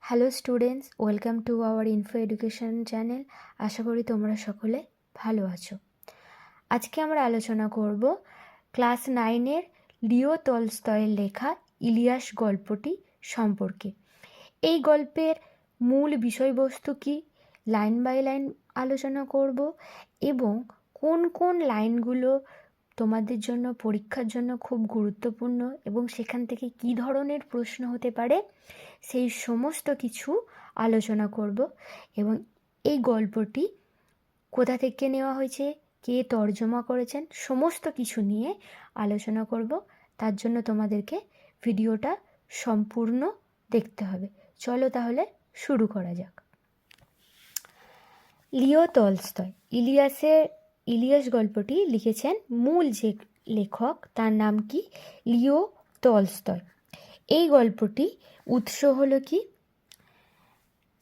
Hello students, welcome to our info education channel. আশা করি তোমরা সকলে ভালো আছো। আজকে আমরা আলোচনা করব ক্লাস 9-এর লিও তলস্তয়ের লেখা ইলিয়াস গল্পটি সম্পর্কে। এই গল্পের মূল বিষয়বস্তু কি, লাইন বাই লাইন আলোচনা করব এবং কোন কোন লাইনগুলো তোমাদের জন্য পরীক্ষার জন্য খুব গুরুত্বপূর্ণ এবং সেখান থেকে কী ধরনের প্রশ্ন হতে পারে সেই সমস্ত কিছু আলোচনা করব। এবং এই গল্পটি কোথা থেকে নেওয়া হয়েছে, কে তর্জমা করেছেন, সমস্ত কিছু নিয়ে আলোচনা করব। তার জন্য তোমাদেরকে ভিডিওটা সম্পূর্ণ দেখতে হবে। চলো তাহলে শুরু করা যাক। লিও তলস্তয় ইলিয়াস গল্পটি লিখেছেন মূল যে লেখক, তার নাম কি? লিও তলস্তয়। এই গল্পটি উৎস হলো কি?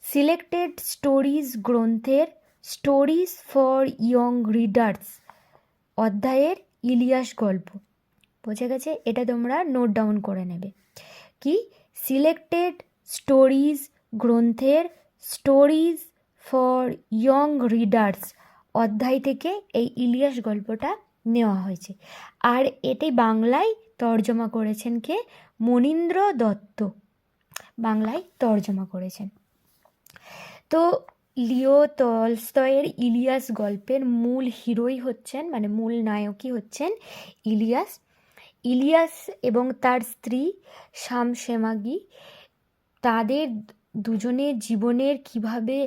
সিলেক্টেড স্টোরিজ গ্রন্থের স্টোরিজ ফর ইয়ং রিডার্স অধ্যায়ের ইলিয়াস গল্প। বোঝা গেছে? এটা তোমরা নোট ডাউন করে নেবে। কি? সিলেক্টেড স্টোরিজ গ্রন্থের স্টোরিজ ফর ইয়ং রিডার্স অধ্যায় থেকে এই ইলিয়াস গল্পটা নেওয়া হয়েছে। আর এটি বাংলায় তর্জমা করেছেন কে? মনীন্দ্র দত্ত বাংলায় তর্জমা করেছেন। তো লিও তলস্তয়ের ইলিয়াস গল্পের মূল হিরোই হচ্ছেন, মানে মূল নায়কই হচ্ছেন ইলিয়াস এবং তার স্ত্রী শামশেমাগি। তাদের দুজনের জীবনের কিভাবে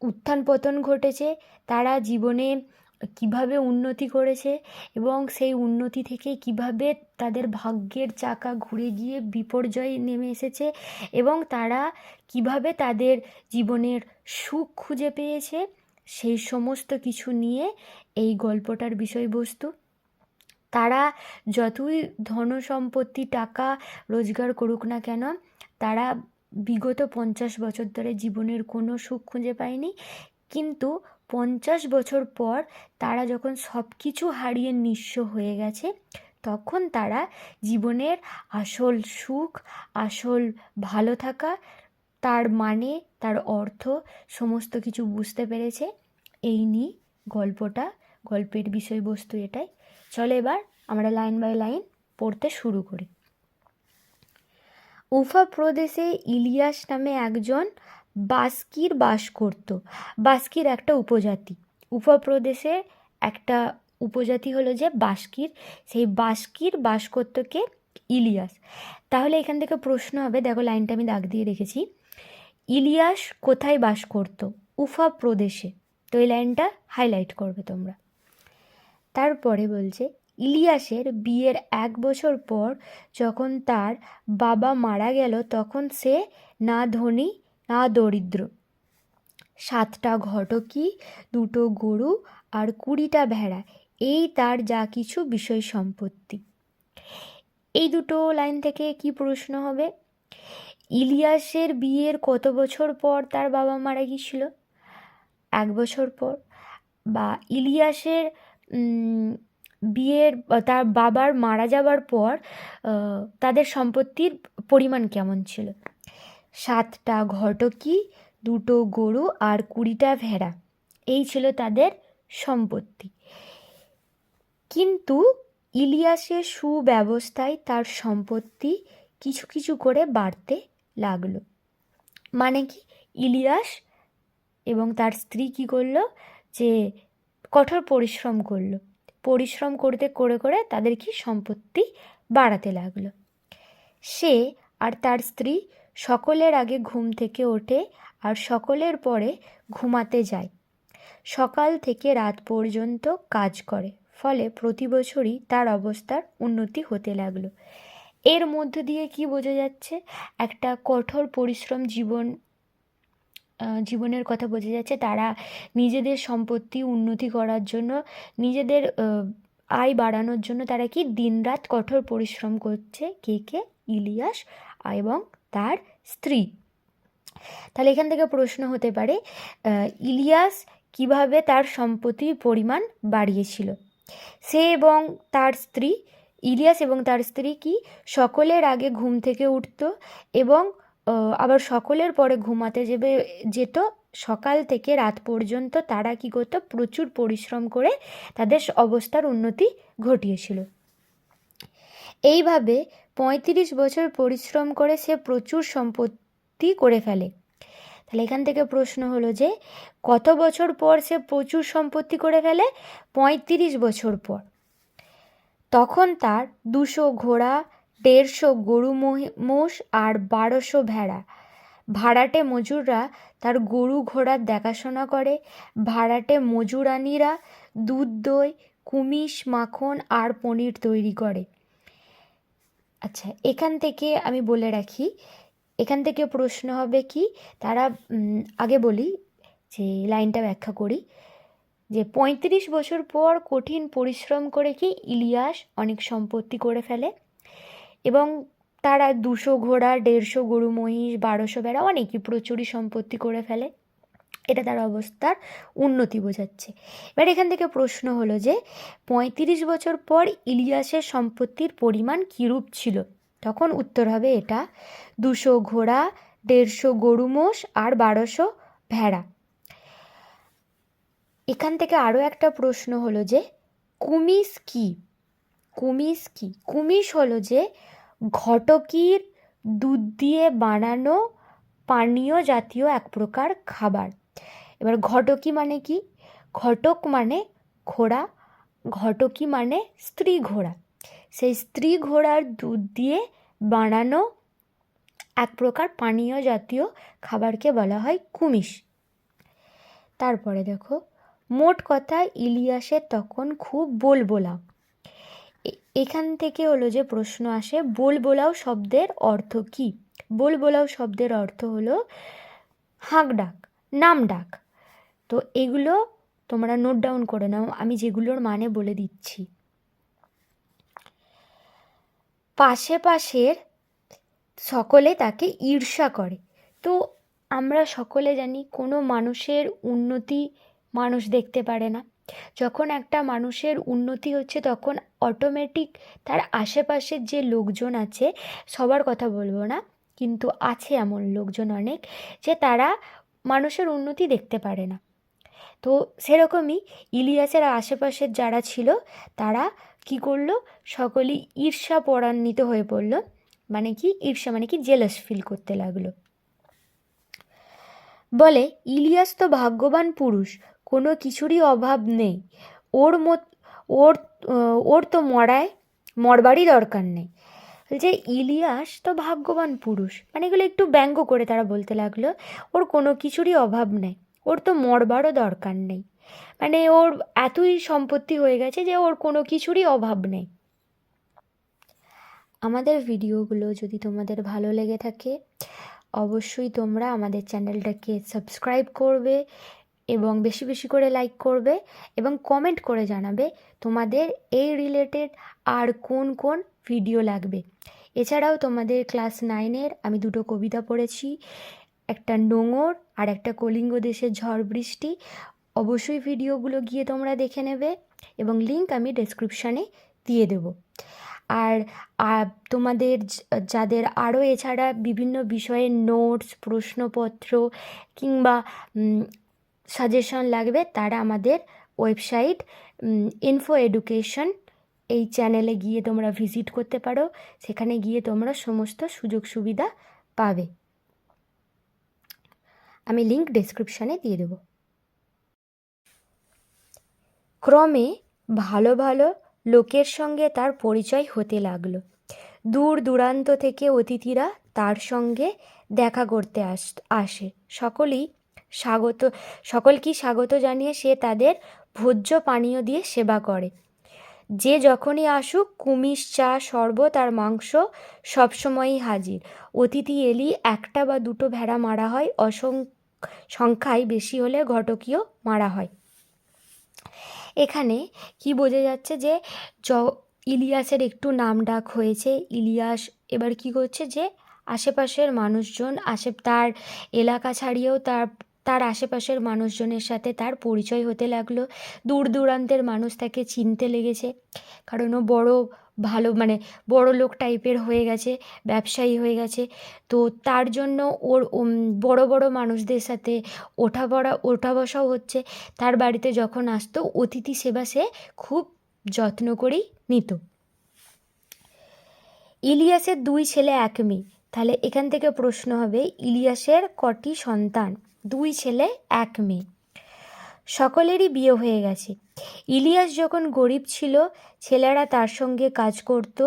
উত্থান পতন ঘটেছে, তারা জীবনে কিভাবে উন্নতি করেছে এবং সেই উন্নতি থেকে কিভাবে তাদের ভাগ্যের চাকা ঘুরে গিয়ে বিপর্যয় নেমে এসেছে এবং তারা কিভাবে তাদের জীবনের সুখ খুঁজে পেয়েছে, সেই সমস্ত কিছু নিয়ে এই গল্পটার বিষয়বস্তু। তারা যতই ধন সম্পত্তি টাকা রোজগার করুক না কেন, তারা বিগত 50 বছর ধরে জীবনের কোনো সুখ খুঁজে পায়নি। কিন্তু 50 বছর পর তারা যখন সব কিছু হারিয়ে নিঃস্ব হয়ে গেছে, তখন তারা জীবনের আসল সুখ, আসল ভালো থাকা, তার মানে, তার অর্থ সমস্ত কিছু বুঝতে পেরেছে। এই নিয়ে গল্পের বিষয়বস্তু এটাই। চলো এবার আমরা লাইন বাই লাইন পড়তে শুরু করি। উফা প্রদেশে ইলিয়াস নামে একজন বাস্কির বাস করত। বাস্কির একটা উপজাতি। উফা প্রদেশের একটা উপজাতি হলো যে বাস্কির। সেই বাস্কির বাস করত কে? ইলিয়াস। তাহলে এখান থেকে প্রশ্ন হবে, দেখো লাইনটা আমি দাগ দিয়ে রেখেছি। ইলিয়াস কোথায় বাস করত? উফা প্রদেশে। তো এই লাইনটা হাইলাইট করবে তোমরা। তারপরে বলছে, ইলিয়াসের বিয়ের 1 বছর পর যখন তার বাবা মারা গেল, তখন সে না ধনী না দরিদ্র। 7টা ঘটকি, 2টো গরু আর 20টা ভেড়া, এই তার যা কিছু বিষয় সম্পত্তি। এই দুটো লাইন থেকে কি প্রশ্ন হবে? ইলিয়াসের বিয়ের কত বছর পর তার বাবা মারা গিয়েছিল? 1 বছর পর। বা ইলিয়াসের বিয়ের তার বাবার মারা যাবার পর তাদের সম্পত্তির পরিমাণ কেমন ছিল? 7টা ঘটকি, 2টো গরু আর 20টা ভেড়া, এই ছিল তাদের সম্পত্তি। কিন্তু ইলিয়াসের সুব্যবস্থায় তার সম্পত্তি কিছু কিছু করে বাড়তে লাগলো। মানে কি? ইলিয়াস এবং তার স্ত্রী কি করলো? যে কঠোর পরিশ্রম করতে করে তাদের কি সম্পত্তি বাড়াতে লাগলো। সে আর তার স্ত্রী সকলের আগে ঘুম থেকে ওঠে আর সকলের পরে ঘুমাতে যায়। সকাল থেকে রাত পর্যন্ত কাজ করে, ফলে প্রতি বছরই তার অবস্থার উন্নতি হতে লাগলো। এর মধ্য দিয়ে কি বোঝা যাচ্ছে? একটা কঠোর পরিশ্রম জীবনের কথা বোঝা যাচ্ছে। তারা নিজেদের সম্পত্তি উন্নতি করার জন্য, নিজেদের আয় বাড়ানোর জন্য তারা কি দিনরাত কঠোর পরিশ্রম করছে। কে? ইলিয়াস এবং তার স্ত্রী। তাহলে এখান থেকে প্রশ্ন হতে পারে, ইলিয়াস কিভাবে তার সম্পত্তির পরিমাণ বাড়িয়েছিল? ইলিয়াস এবং তার স্ত্রী কি সকলের আগে ঘুম থেকে উঠত এবং আবার সকলের পরে ঘুমাতে যেত। সকাল থেকে রাত পর্যন্ত তারা কী করতো, প্রচুর পরিশ্রম করে তাদের অবস্থার উন্নতি ঘটিয়েছিল। এইভাবে ৩৫ বছর পরিশ্রম করে সে প্রচুর সম্পত্তি করে ফেলে। তাহলে এখান থেকে প্রশ্ন হলো যে কত বছর পর সে প্রচুর সম্পত্তি করে ফেলে? ৩৫ বছর পর। তখন তার ২০০ ঘোড়া, ১৫০ গরু মোষ আর ১২০০ ভেড়া। ভাড়াটে মজুররা তার গরু ঘোড়ার দেখাশোনা করে। ভাড়াটে মজুরানীরা দুধ, দই, কুমিশ, মাখন আর পনির তৈরি করে। আচ্ছা, এখান থেকে আমি বলে রাখি, এখান থেকে প্রশ্ন হবে কি, তারা আগে বলি যে লাইনটা ব্যাখ্যা করি, যে ৩৫ বছর পর কঠিন পরিশ্রম করে কি ইলিয়াস অনেক সম্পত্তি করে ফেলে, এবং তারা ২০০ ঘোড়া, ১৫০ গরু মহিষ, ১২০০ ভেড়া, অনেকই প্রচুরই সম্পত্তি করে ফেলে। এটা তার অবস্থার উন্নতি বোঝাচ্ছে। এবার এখান থেকে প্রশ্ন হলো যে ৩৫ বছর পর ইলিয়াসের সম্পত্তির পরিমাণ কীরূপ ছিল? তখন উত্তর হবে এটা, ২০০ ঘোড়া, ১৫০ গরু মোষ আর ১২০০ ভেড়া। এখান থেকে আরও একটা প্রশ্ন হলো যে কুমিস কি? কুমিস কি? কুমিস হলো যে ঘটকির দুধ দিয়ে বানানো পানীয় জাতীয় এক প্রকার খাবার। এবার ঘটকি মানে কি? ঘটক মানে ঘোড়া, ঘটকি মানে স্ত্রী ঘোড়া। সেই স্ত্রী ঘোড়ার দুধ দিয়ে বানানো এক প্রকার পানীয় জাতীয় খাবারকে বলা হয় কুমিস। তারপরে দেখো, মোট কথা ইলিয়াসের তখন খুব বোলবোলা। এখান থেকে হলো যে প্রশ্ন আসে, বোলবোলাও শব্দের অর্থ কী? বোলবোলাও শব্দের অর্থ হলো হাঁক ডাক, নাম ডাক। তো এগুলো তোমরা নোট ডাউন করে নাও, আমি যেগুলোর মানে বলে দিচ্ছি। পাশের সকলে তাকে ঈর্ষা করে। তো আমরা সকলে জানি কোনো মানুষের উন্নতি মানুষ দেখতে পারে না। যখন একটা মানুষের উন্নতি হচ্ছে তখন অটোমেটিক তার আশেপাশের যে লোকজন আছে, সবার কথা বলবো না, কিন্তু আছে এমন লোকজন অনেক যে তারা মানুষের উন্নতি দেখতে পারে না। তো সেরকমই ইলিয়াসের আশেপাশের যারা ছিল তারা কি করলো, সকলেই ঈর্ষা পরান্বিত হয়ে পড়লো। মানে কি ঈর্ষা মানে কি জেলাস ফিল করতে লাগলো। বলে ইলিয়াস তো ভাগ্যবান পুরুষ, কোনো কিছুরই অভাব নেই, ওর তো মরবারই দরকার নেই। যে ইলিয়াস তো ভাগ্যবান পুরুষ, মানে এগুলো একটু ব্যঙ্গ করে তারা বলতে লাগলো, ওর কোনো কিছুরই অভাব নেই, ওর তো মরবারও দরকার নেই। মানে ওর এতই সম্পত্তি হয়ে গেছে যে ওর কোনো কিছুরই অভাব নেই। আমাদের ভিডিওগুলো যদি তোমাদের ভালো লেগে থাকে অবশ্যই তোমরা আমাদের চ্যানেলটাকে সাবস্ক্রাইব করবে এবং বেশি বেশি করে লাইক করবে এবং কমেন্ট করে জানাবে তোমাদের এই রিলেটেড আর কোন কোন ভিডিও লাগবে। এছাড়াও তোমাদের ক্লাস 9-এর আমি 2টো কবিতা পড়েছি, একটা নোঙর আর একটা কলিঙ্গ দেশের ঝড় বৃষ্টি। অবশ্যই ভিডিওগুলো গিয়ে তোমরা দেখে নেবে এবং লিঙ্ক আমি ডেসক্রিপশানে দিয়ে দেবো। আর তোমাদের যাদের আরও এছাড়া বিভিন্ন বিষয়ের নোটস, প্রশ্নপত্র কিংবা সাজেশন লাগবে তারা আমাদের ওয়েবসাইট ইনফো এডুকেশন এই চ্যানেলে গিয়ে তোমরা ভিজিট করতে পারো। সেখানে গিয়ে তোমরা সমস্ত সুযোগ সুবিধা পাবে। আমি লিঙ্ক ডেসক্রিপশানে দিয়ে দেবো। ক্রমে ভালো ভালো লোকের সঙ্গে তার পরিচয় হতে লাগলো। দূর দূরান্ত থেকে অতিথিরা তার সঙ্গে দেখা করতে আসে। সকলকেই স্বাগত জানিয়ে সে তাদের ভোজ্য পানীয় দিয়ে সেবা করে। যে যখনই আসুক কুমিস, চা, শরবত আর মাংস সবসময়ই হাজির। অতিথি এলি একটা বা দুটো ভেড়া মারা হয়, সংখ্যায় বেশি হলে ঘটকিও মারা হয়। এখানে কি বোঝা যাচ্ছে যে ইলিয়াসের একটু নাম ডাক হয়েছে। ইলিয়াস এবার কি করছে যে আশেপাশের মানুষজন তার এলাকা ছাড়িয়েও তার আশেপাশের মানুষজনের সাথে তার পরিচয় হতে লাগলো। দূর দূরান্তের মানুষ তাকে চিনতে লেগেছে, কারণ ও বড় ভালো মানে বড়লোক টাইপের হয়ে গেছে, ব্যবসায়ী হয়ে গেছে। তো তার জন্য ওর বড় বড় মানুষদের সাথে ওঠা বসাও হচ্ছে। তার বাড়িতে যখন আসতো অতিথি সেবা সে খুব যত্ন করেই নিত। ইলিয়াসের 2 ছেলে 1 মেয়ে। তাহলে এখান থেকে প্রশ্ন হবে ইলিয়াসের কটি সন্তান? 2 ছেলে 1 মেয়ে। সকলেরই বিয়ে হয়ে গেছে। ইলিয়াস যখন গরিব ছিল ছেলেরা তার সঙ্গে কাজ করত,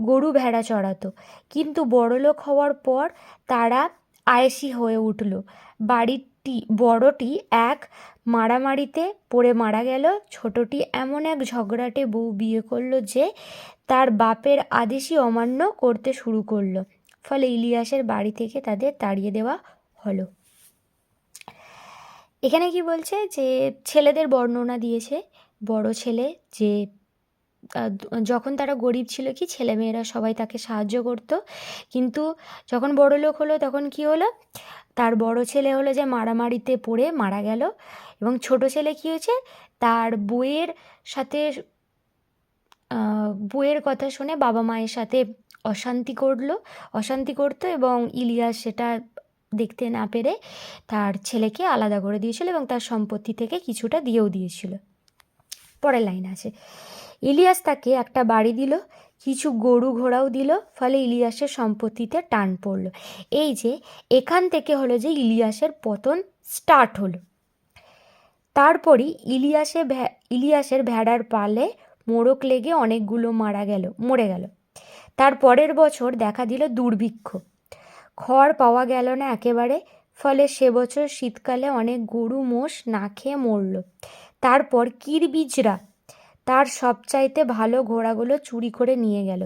গরু ভেড়া চড়াতো। কিন্তু বড়লোক হওয়ার পর তারা আয়েসি হয়ে উঠল। বড়টি এক মারামারিতে পড়ে মারা গেল। ছোটটি এমন এক ঝগড়াটে বউ বিয়ে করলো যে তার বাপের আদেশই অমান্য করতে শুরু করলো। ফলে ইলিয়াসের বাড়ি থেকে তাদের তাড়িয়ে দেওয়া হলো। এখানে কি বলছে যে ছেলেদের বর্ণনা দিয়েছে। বড় ছেলে যে যখন তারা গরিব ছিল কি ছেলেমেয়েরা সবাই তাকে সাহায্য করতো, কিন্তু যখন বড়লোক হলো তখন কি হলো, তার বড় ছেলে হলো যে মারামারিতে পড়ে মারা গেল, এবং ছোট ছেলে কি হয়েছে, তার বউয়ের কথা শুনে বাবা মায়ের সাথে অশান্তি করতো, এবং ইলিয়াস সেটা দেখতে না পেরে তার ছেলেকে আলাদা করে দিয়েছিল এবং তার সম্পত্তি থেকে কিছুটা দিয়েও দিয়েছিল। পরের লাইন আছে, ইলিয়াস তাকে একটা বাড়ি দিল, কিছু গরু ঘোড়াও দিল, ফলে ইলিয়াসের সম্পত্তিতে টান পড়ল। এই যে এখান থেকে হলো যে ইলিয়াসের পতন স্টার্ট হলো। তারপরই ইলিয়াসের ভেড়ার পালে মোড়ক লেগে অনেকগুলো মরে গেল। তার পরের বছর দেখা দিল দুর্ভিক্ষ, খড় পাওয়া গেল না একেবারে, ফলে সে বছর শীতকালে অনেক গরু মোষ না খেয়ে মরল। তারপর কিরবিজরা তার সবচাইতে ভালো ঘোড়াগুলো চুরি করে নিয়ে গেল।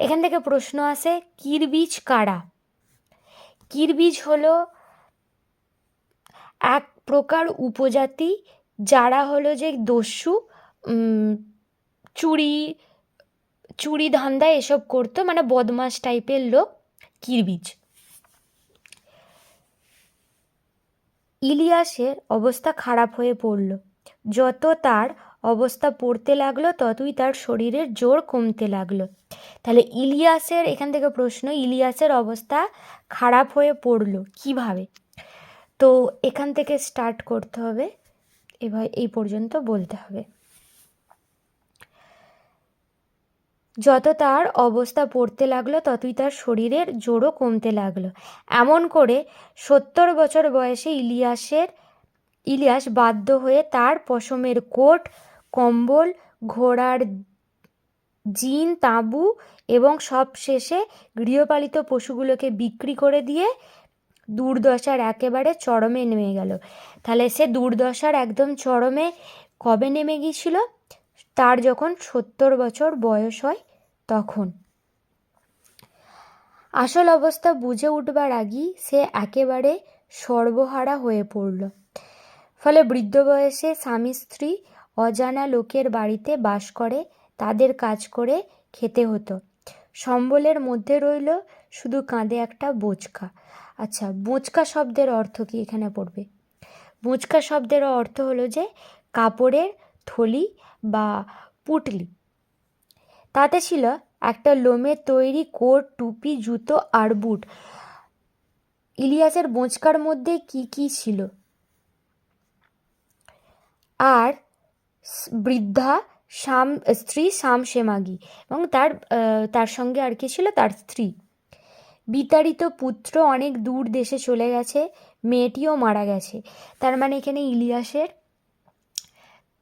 এখান থেকে প্রশ্ন আসে, কিরবিজ কারা? কিরবিজ হলো এক প্রকার উপজাতি, যারা হলো যে দস্যু, চুরি ধান্দা এসব করতো, মানে বদমাশ টাইপের লোক কিরবিজ। ইলিয়াসের অবস্থা খারাপ হয়ে পড়ল। যত তার অবস্থা পড়তে লাগলো ততই তার শরীরের জোর কমতে লাগলো। তাহলে এখান থেকে প্রশ্ন, ইলিয়াসের অবস্থা খারাপ হয়ে পড়ল কিভাবে? তো এখান থেকে স্টার্ট করতে হবে, এবার এই পর্যন্ত বলতে হবে। যত তার অবস্থা পড়তে লাগলো ততই তার শরীরের জোরও কমতে লাগলো। এমন করে 70 বছর বয়সে ইলিয়াস বাধ্য হয়ে তার পশমের কোট, কম্বল, ঘোড়ার জিন, তাঁবু এবং সবশেষে গৃহপালিত পশুগুলোকে বিক্রি করে দিয়ে দুর্দশার একেবারে চরমে নেমে গেল। তাহলে সে দুর্দশার একদম চরমে কবে নেমে গিয়েছিল? তার যখন 70 বছর বয়স হয় তখন। আসল অবস্থা বুঝে উঠবার আগেই সে একেবারে সর্বহারা হয়ে পড়ল। ফলে বৃদ্ধ বয়সে স্বামী স্ত্রী অজানা লোকের বাড়িতে বাস করে, তাদের কাজ করে খেতে হতো। সম্বলের মধ্যে রইল শুধু কাঁধে একটা বোঁচকা। আচ্ছা, বোঁচকা শব্দের অর্থ কি এখানে পড়বে? বোঁচকা শব্দের অর্থ হলো যে কাপড়ের থলি বা পুটলি। তাতে ছিল একটা লোমের তৈরি কোট, টুপি, জুতো আর বুট। ইলিয়াসের বোঁচকার মধ্যে কি ছিল? আর বৃদ্ধা স্ত্রী শামশেমাগি, এবং তার সঙ্গে আর কি ছিল? তার স্ত্রী। বিতাড়িত পুত্র অনেক দূর দেশে চলে গেছে, মেয়েটিও মারা গেছে। তার মানে এখানে ইলিয়াসের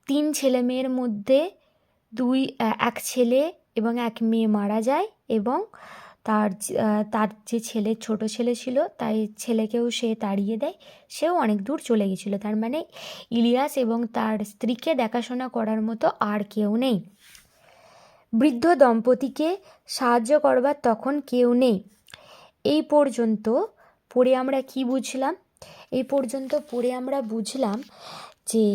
3 ছেলে মেয়ের মধ্যে 1 ছেলে এবং 1 মেয়ে মারা যায়, এবং তার যে ছোট ছেলে ছিল তাই ছেলেকেও সে তাড়িয়ে দেয়, সেও অনেক দূর চলে গেছিলো। তার মানে ইলিয়াস এবং তার স্ত্রীকে দেখাশোনা করার মতো আর কেউ নেই। বৃদ্ধ দম্পতিকে সাহায্য করবার তখন কেউ নেই। এই পর্যন্ত পড়ে আমরা কি বুঝলাম? এই পর্যন্ত পড়ে আমরা বুঝলাম যে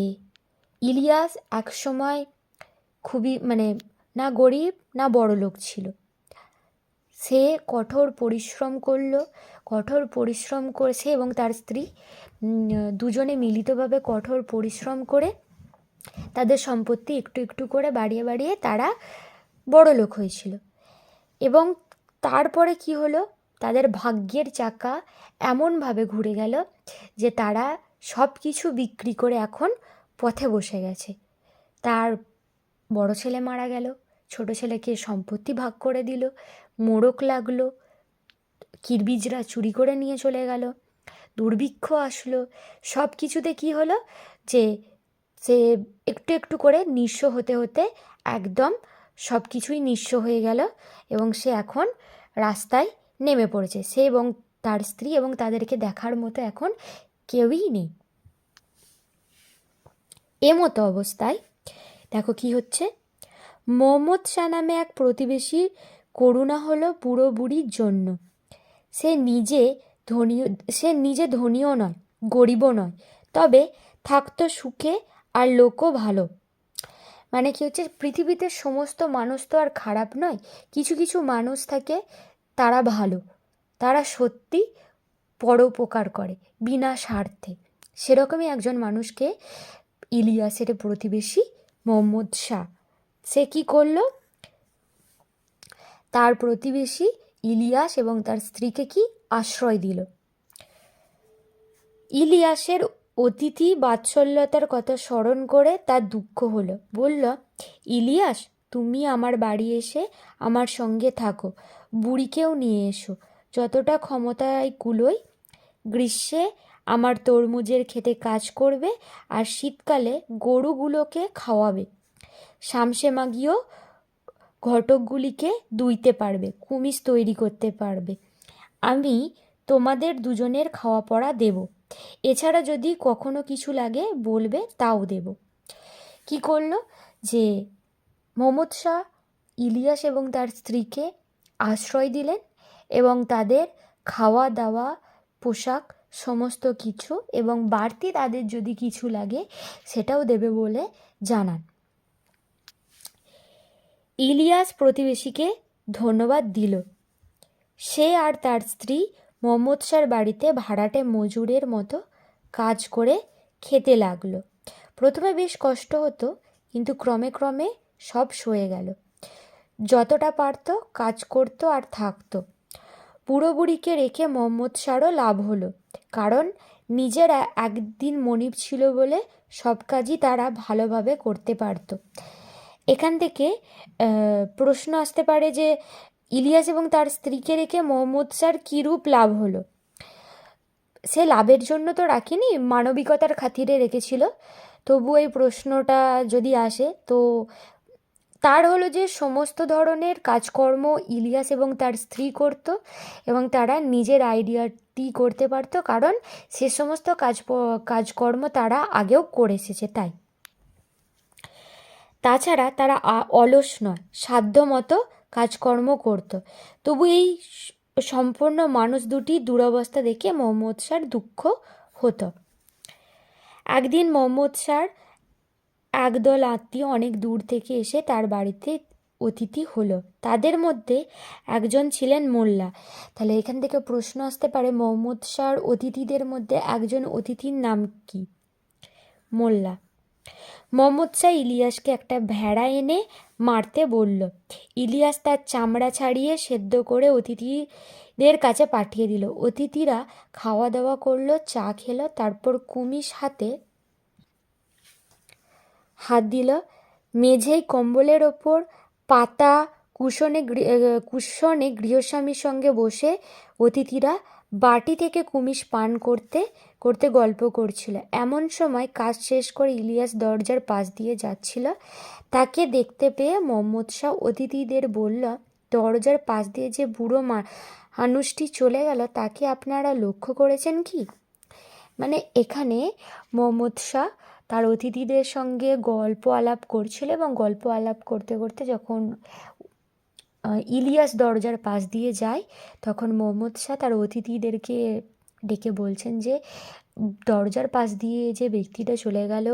ইলিয়াস একসময় খুবই না গরিব না বড়লোক ছিল। সে কঠোর পরিশ্রম করেছে এবং তার স্ত্রী দুজনে মিলিতভাবে কঠোর পরিশ্রম করে তাদের সম্পত্তি একটু একটু করে বাড়িয়ে তারা বড়লোক হয়েছিল। এবং তারপরে কি হলো, তাদের ভাগ্যের চাকা এমনভাবে ঘুরে গেল যে তারা সব কিছু বিক্রি করে এখন পথে বসে গেছে। তার বড় ছেলে মারা গেল, ছোট ছেলেকে সম্পত্তি ভাগ করে দিল, মোড়ক লাগলো, কিরবিজরা চুরি করে নিয়ে চলে গেল, দুর্ভিক্ষ আসলো। সব কিছুতে কী হলো যে সে একটু একটু করে নিঃস্ব হতে হতে একদম সব কিছুই নিঃস্ব হয়ে গেল এবং সে এখন রাস্তায় নেমে পড়েছে। সে এবং তার স্ত্রী এবং তাদেরকে দেখার মতো এখন কেউই নেই। এমতো অবস্থায় দেখো কি হচ্ছে, মোহাম্মদ শাহ নামে এক প্রতিবেশীর করুণা হলো বুড়ো বুড়ির জন্য। সে নিজে ধনীও নয়, গরিবও নয়, তবে থাকতো সুখে আর লোকও ভালো। মানে কি হচ্ছে, পৃথিবীতে সমস্ত মানুষ তো আর খারাপ নয়, কিছু কিছু মানুষ থাকে তারা ভালো, তারা সত্যি পরোপকার করে বিনা স্বার্থে। সেরকমই একজন মানুষকে ইলিয়াসের প্রতিবেশী মোহাম্মদ শাহ, সে কি করলো, তার প্রতিবেশী ইলিয়াস এবং তার স্ত্রীকে কি আশ্রয় দিল। ইলিয়াসের অতিথি বাৎসল্যতার কথা স্মরণ করে তার দুঃখ হলো। বলল, ইলিয়াস, তুমি আমার বাড়ি এসে আমার সঙ্গে থাকো, বুড়িকেও নিয়ে এসো, যতটা ক্ষমতায় কুলোয়। গ্রীষ্মে আমার তরমুজের খেতে কাজ করবে আর শীতকালে গরুগুলোকে খাওয়াবে। শামসেমাগিও ঘটকগুলিকে দুইতে পারবে, কুমিজ তৈরি করতে পারবে। আমি তোমাদের দুজনের খাওয়া পড়া দেব, এছাড়া যদি কখনো কিছু লাগে বলবে, তাও দেব। কি করলো যে মোহাম্মদ শাহ ইলিয়াস এবং তার স্ত্রীকে আশ্রয় দিলেন এবং তাদের খাওয়া দাওয়া, পোশাক সমস্ত কিছু এবং বাড়তি তাদের যদি কিছু লাগে সেটাও দেবে বলে জানান। ইলিয়াস প্রতিবেশীকে ধন্যবাদ দিল। সে আর তার স্ত্রী মোহাম্মদ শাহর বাড়িতে ভাড়াটে মজুরের মতো কাজ করে খেতে লাগলো। প্রথমে বেশ কষ্ট হতো, কিন্তু ক্রমে ক্রমে সব সয়ে গেল। যতটা পারত কাজ করত আর থাকতো। বুড়ো বুড়িকে রেখে মোহাম্মদ শাহরও লাভ হলো, কারণ নিজের একদিন মনিব ছিল বলে সব কাজই তারা ভালোভাবে করতে পারত। এখান থেকে প্রশ্ন আসতে পারে যে ইলিয়াস এবং তার স্ত্রীকে রেখে মোহাম্মদ শাহর কীরূপ লাভ হলো। সে লাভের জন্য তো রাখেনি, মানবিকতার খাতিরে রেখেছিল। তবু এই প্রশ্নটা যদি আসে তো তার হলো যে সমস্ত ধরনের কাজকর্ম ইলিয়াস এবং তার স্ত্রী করত এবং তারা নিজের আইডিয়াটি করতে পারত, কারণ সে সমস্ত কাজকর্ম তারা আগেও করে এসেছে। তাই তাছাড়া তারা অলস নয়, সাধ্য মতো কাজকর্ম করত। তবু এই সম্পূর্ণ মানুষ দুটি দুরবস্থা দেখে মোহাম্মদ শাহর দুঃখ হতো। একদিন মোহাম্মদ শাহর একদল আত্মীয় অনেক দূর থেকে এসে তার বাড়িতে অতিথি হলো। তাদের মধ্যে একজন ছিলেন মোল্লা। তাহলে এখান থেকে প্রশ্ন আসতে পারে, মোহাম্মদ শাহর অতিথিদের মধ্যে একজন অতিথির নাম কি? মোল্লা। মোহাম্মদ শাহ ইলিয়াসকে একটা ভেড়া এনে মারতে বলল। ইলিয়াস তার চামড়া ছাড়িয়ে সেদ্ধ করে অতিথিদের কাছে পাঠিয়ে দিল। অতিথিরা খাওয়া দাওয়া করলো, চা খেলো, তারপর কুমিজ হাতে হাত দিল। মেঝেয় কম্বলের ওপর পাতা কুশনে গৃহস্বামীর সঙ্গে বসে অতিথিরা বাটি থেকে কুমিজ পান করতে করতে গল্প করছিল। এমন সময় কাজ শেষ করে ইলিয়াস দরজার পাশ দিয়ে যাচ্ছিল। তাকে দেখতে পেয়ে মোহাম্মদ শাহ অতিথিদের বলল, দরজার পাশ দিয়ে যে বুড়ো মানুষটি চলে গেল তাকে আপনারা লক্ষ্য করেছেন কি? মানে এখানে মোহাম্মদ শাহ তার অতিথিদের সঙ্গে গল্প আলাপ করছিল এবং গল্প আলাপ করতে করতে যখন ইলিয়াস দরজার পাশ দিয়ে যায় তখন মোহাম্মদ শাহ তার অতিথিদেরকে ডেকে বলছেন যে দরজার পাশ দিয়ে যে ব্যক্তিটা চলে গেল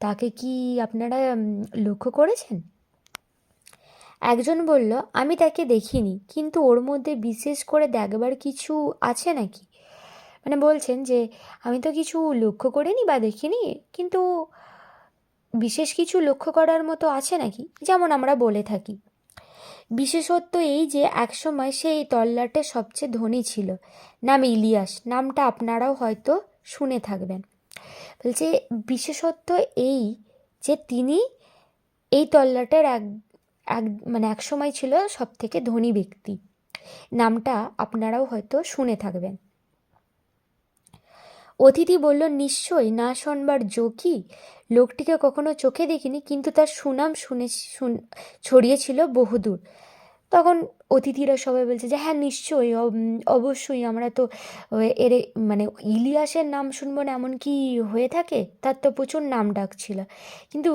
তাকে কি আপনারা লক্ষ্য করেছেন? একজন বলল, আমি তাকে দেখিনি, কিন্তু ওর মধ্যে বিশেষ করে দেখবার কিছু আছে নাকি? মানে বলছেন যে আমি তো কিছু লক্ষ্য করিনি বা দেখিনি, কিন্তু বিশেষ কিছু লক্ষ্য করার মতো আছে নাকি, যেমন আমরা বলে থাকি। বিশেষত্ব এই যে একসময় সে এই তল্লাটে সবচেয়ে ধনী ছিল, নাম ইলিয়াস। নামটা আপনারাও হয়তো শুনে থাকবেন। বলছে বিশেষত্ব এই যে তিনি এই তল্লাটের এক সময় ছিল সব থেকে ধনী ব্যক্তি। নামটা আপনারাও হয়তো শুনে থাকবেন। অতিথি বলল, নিশ্চয়ই, না শোনবার জো কি? লোকটিকে কখনো চোখে দেখিনি, কিন্তু তার সুনাম ছড়িয়েছিল বহুদূর। তখন অতিথিরা সবাই বলছে যে হ্যাঁ নিশ্চয়ই, অবশ্যই, আমরা তো এর ইলিয়াসের নাম শুনবো না এমন কি হয়ে থাকে? তার তো প্রচুর নাম ডাক ছিল, কিন্তু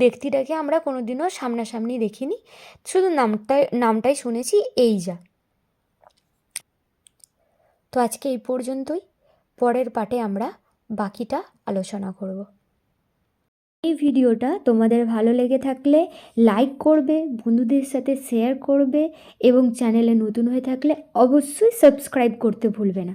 ব্যক্তিটাকে আমরা কোনোদিনও সামনাসামনি দেখিনি, শুধু নামটাই শুনেছি, এই যা। তো আজকে এই পর্যন্তই। পরের পার্টে আমরা বাকিটা আলোচনা করব। এই ভিডিওটা তোমাদের ভালো লেগে থাকলে লাইক করবে, বন্ধুদের সাথে শেয়ার করবে এবং চ্যানেলে নতুন হয়ে থাকলে অবশ্যই সাবস্ক্রাইব করতে ভুলবে না।